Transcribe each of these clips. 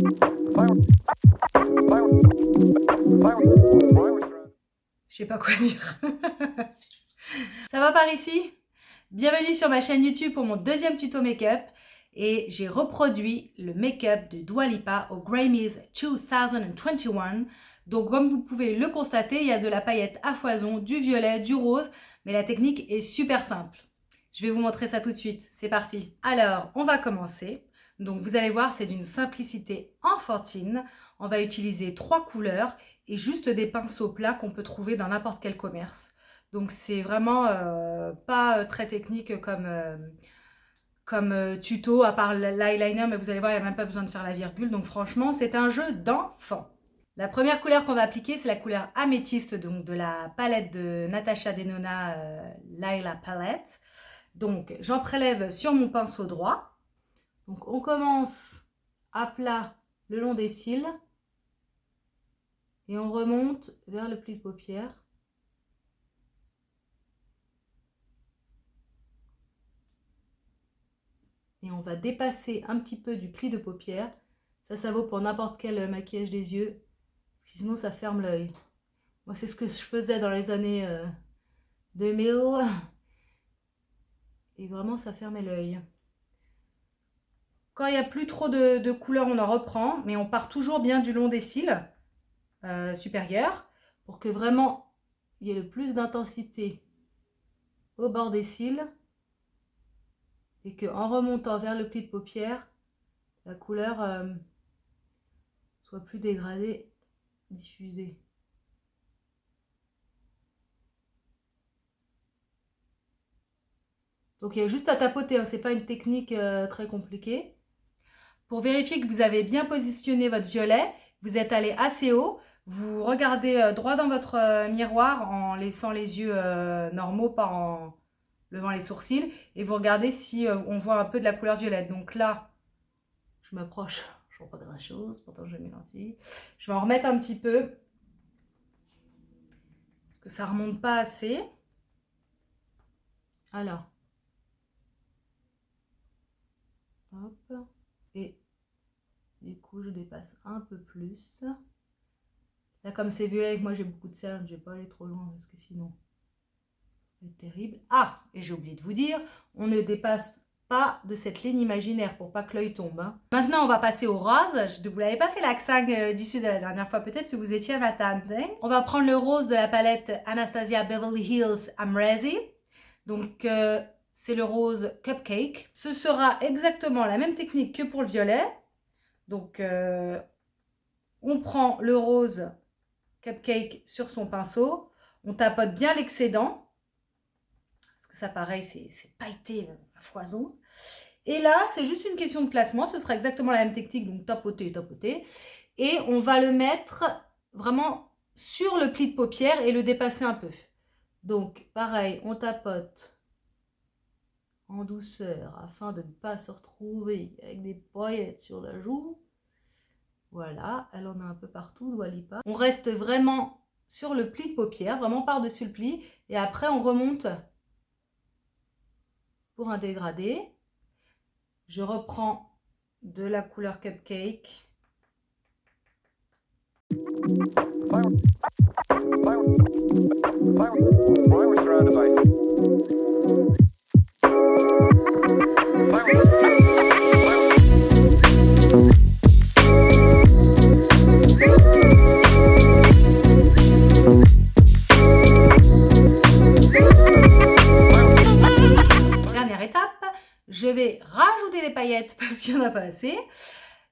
Je sais pas quoi dire. Ça va par ici? Bienvenue sur ma chaîne YouTube pour mon deuxième tuto make-up. Et j'ai reproduit le make-up de Dua Lipa au Grammys 2021. Donc comme vous pouvez le constater, il y a de la paillette à foison, du violet, du rose, mais la technique est super simple. Je vais vous montrer ça tout de suite, c'est parti. Alors, on va commencer. Donc vous allez voir, c'est d'une simplicité enfantine. On va utiliser 3 couleurs et juste des pinceaux plats qu'on peut trouver dans n'importe quel commerce. Donc c'est vraiment pas très technique comme tuto, à part l'eyeliner, mais vous allez voir, il n'y a même pas besoin de faire la virgule. Donc franchement, c'est un jeu d'enfant. La première couleur qu'on va appliquer, c'est la couleur améthyste, donc de la palette de Natasha Denona Laila Palette. Donc j'en prélève sur mon pinceau droit. Donc on commence à plat le long des cils et on remonte vers le pli de paupière. Et on va dépasser un petit peu du pli de paupière. Ça vaut pour n'importe quel maquillage des yeux, parce que sinon ça ferme l'œil. Moi, c'est ce que je faisais dans les années 2000. Et vraiment, ça fermait l'œil. Quand il n'y a plus trop de couleurs, on en reprend, mais on part toujours bien du long des cils supérieurs, pour que vraiment il y ait le plus d'intensité au bord des cils, et qu'en remontant vers le pli de paupière, la couleur soit plus dégradée, diffusée. Donc il y a juste à tapoter, hein, c'est pas une technique très compliquée. Pour vérifier que vous avez bien positionné votre violet, vous êtes allé assez haut, vous regardez droit dans votre miroir en laissant les yeux normaux, pas en levant les sourcils, et vous regardez si on voit un peu de la couleur violette. Donc là, je m'approche, je vois pas grand chose, pourtant je mets mes lentilles. Je vais en remettre un petit peu, parce que ça remonte pas assez. Alors, hop, et du coup je dépasse un peu plus. Là, comme c'est violet et que moi j'ai beaucoup de cernes, je vais pas aller trop loin parce que sinon c'est terrible. Ah, et j'ai oublié de vous dire, on ne dépasse pas de cette ligne imaginaire pour pas que l'œil tombe. Hein. Maintenant, on va passer au rose. Je ne vous l'avais pas fait l'accent d'issue de la dernière fois, peut-être si vous étiez à ma tante. On va prendre le rose de la palette Anastasia Beverly Hills I'm Ready. Donc, c'est le rose Cupcake. Ce sera exactement la même technique que pour le violet. Donc, on prend le rose Cupcake sur son pinceau. On tapote bien l'excédent. Parce que ça, pareil, c'est pailleté à foison. Et là, c'est juste une question de placement. Ce sera exactement la même technique. Donc, tapoter, tapoter. Et on va le mettre vraiment sur le pli de paupière et le dépasser un peu. Donc, pareil, on tapote en douceur afin de ne pas se retrouver avec des paillettes sur la joue. Voilà, elle en a un peu partout, Dua Lipa. On reste vraiment sur le pli de paupière, vraiment par-dessus le pli. Et après, on remonte pour un dégradé. Je reprends de la couleur Cupcake. Dernière étape, je vais rajouter des paillettes parce qu'il n'y en a pas assez.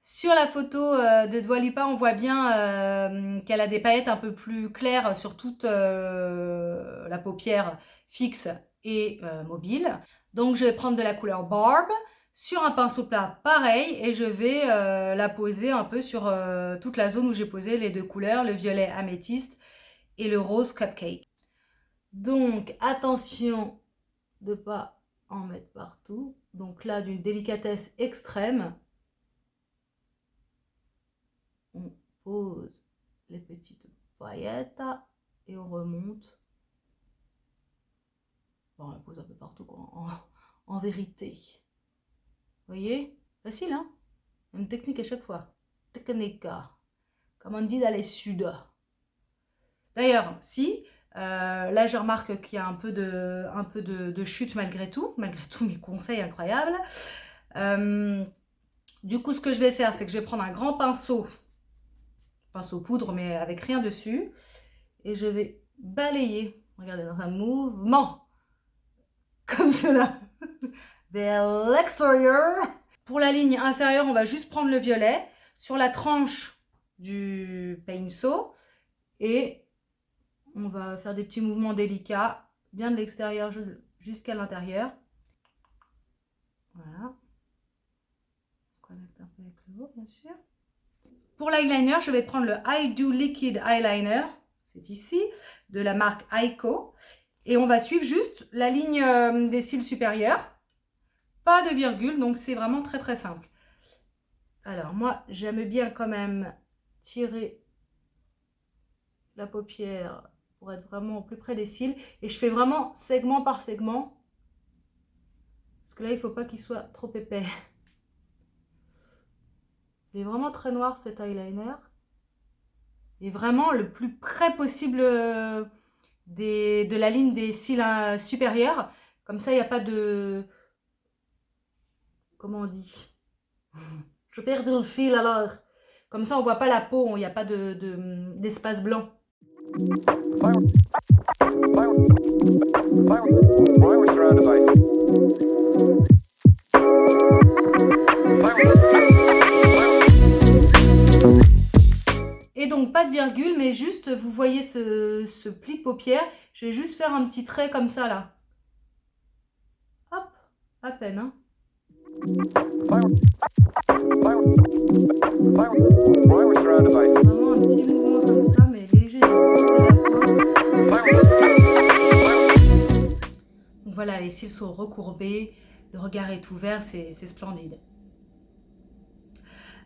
Sur la photo de Dua Lipa, on voit bien qu'elle a des paillettes un peu plus claires sur toute la paupière fixe et mobile. Donc je vais prendre de la couleur Barb sur un pinceau plat pareil et je vais la poser un peu sur toute la zone où j'ai posé les deux couleurs, le violet améthyste et le rose Cupcake. Donc attention de ne pas en mettre partout. Donc là, d'une délicatesse extrême, on pose les petites paillettes et on remonte. Bon, on la pose un peu partout quoi, en vérité. Vous voyez? Facile, hein? Une technique à chaque fois. technique. Comme on dit dans les suds. D'ailleurs, si, là je remarque qu'il y a un peu de chute malgré tout mes conseils incroyables. Du coup, ce que je vais faire, c'est que je vais prendre un grand pinceau poudre, mais avec rien dessus, et je vais balayer, regardez, dans un mouvement, comme cela, vers l'extérieur. Pour la ligne inférieure, on va juste prendre le violet sur la tranche du pinceau, et on va faire des petits mouvements délicats, bien de l'extérieur jusqu'à l'intérieur. Voilà. On connecte un peu avec le haut, bien sûr. Pour l'eyeliner, je vais prendre le I Do Liquid Eyeliner, c'est ici, de la marque Aiko. Et on va suivre juste la ligne des cils supérieurs. Pas de virgule, donc c'est vraiment très très simple. Alors moi, j'aime bien quand même tirer la paupière pour être vraiment au plus près des cils. Et je fais vraiment segment par segment. Parce que là, il ne faut pas qu'il soit trop épais. Il est vraiment très noir cet eyeliner. Et vraiment le plus près possible de la ligne des cils supérieurs. Comme ça, il n'y a pas de... Comment on dit? Je perds le fil alors. Comme ça, on ne voit pas la peau, il n'y a pas d'espace blanc. Et donc, pas de virgule, mais juste, vous voyez ce pli de paupière. Je vais juste faire un petit trait comme ça, là. Hop, à peine, hein. Vraiment un petit mouvement comme ça, mais léger. Donc voilà, les cils sont recourbés, le regard est ouvert, c'est splendide.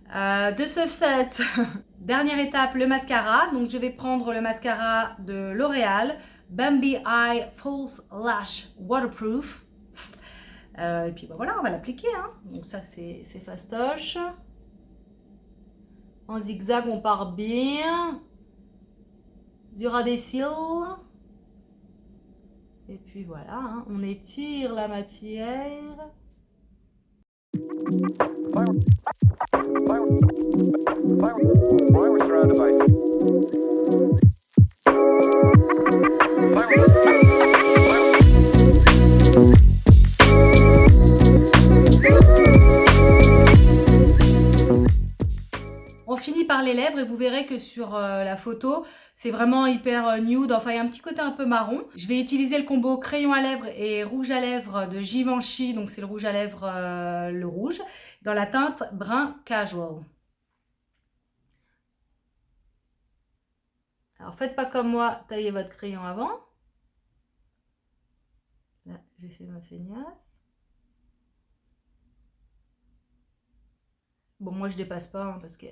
De ce fait, dernière étape, le mascara. Donc je vais prendre le mascara de L'Oréal, Bambi Eye False Lash Waterproof. Et puis ben voilà, on va l'appliquer. Hein. Donc ça c'est fastoche. En zigzag, on part bien. Du ras des cils. Et puis voilà, hein, on étire la matière. On finit par les lèvres et vous verrez que sur la photo, c'est vraiment hyper nude. Enfin, il y a un petit côté un peu marron. Je vais utiliser le combo crayon à lèvres et rouge à lèvres de Givenchy. Donc, c'est le rouge à lèvres, le rouge, dans la teinte brun casual. Alors, faites pas comme moi, taillez votre crayon avant. Là, j'ai fait ma feignasse. Bon, moi, je dépasse pas hein, parce que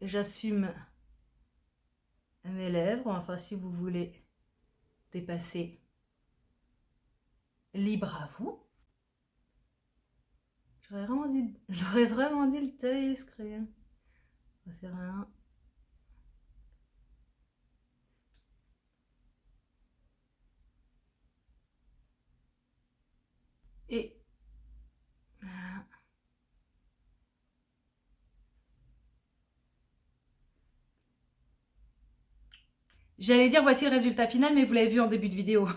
j'assume mes lèvres. Enfin, si vous voulez dépasser, libre à vous. J'aurais vraiment dit le tailler ce crayon. C'est rien. Et j'allais dire voici le résultat final, mais vous l'avez vu en début de vidéo.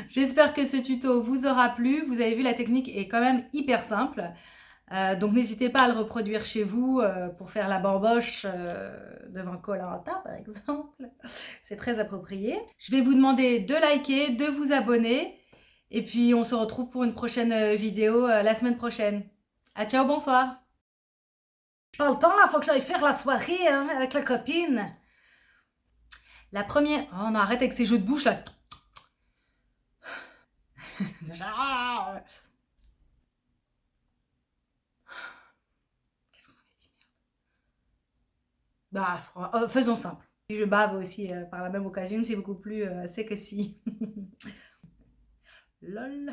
J'espère que ce tuto vous aura plu. Vous avez vu, la technique est quand même hyper simple. Donc n'hésitez pas à le reproduire chez vous pour faire la bamboche devant Koh-Lanta par exemple. C'est très approprié. Je vais vous demander de liker, de vous abonner. Et puis on se retrouve pour une prochaine vidéo la semaine prochaine. Ah ciao, bonsoir. J'ai pas le temps là, faut que j'aille faire la soirée hein, avec la copine. La première... Oh, on arrête avec ces jeux de bouche là. Qu'est-ce qu'on avait dit, merde. Bah, faisons simple. Si je bave aussi par la même occasion, c'est beaucoup plus sexy. Lol.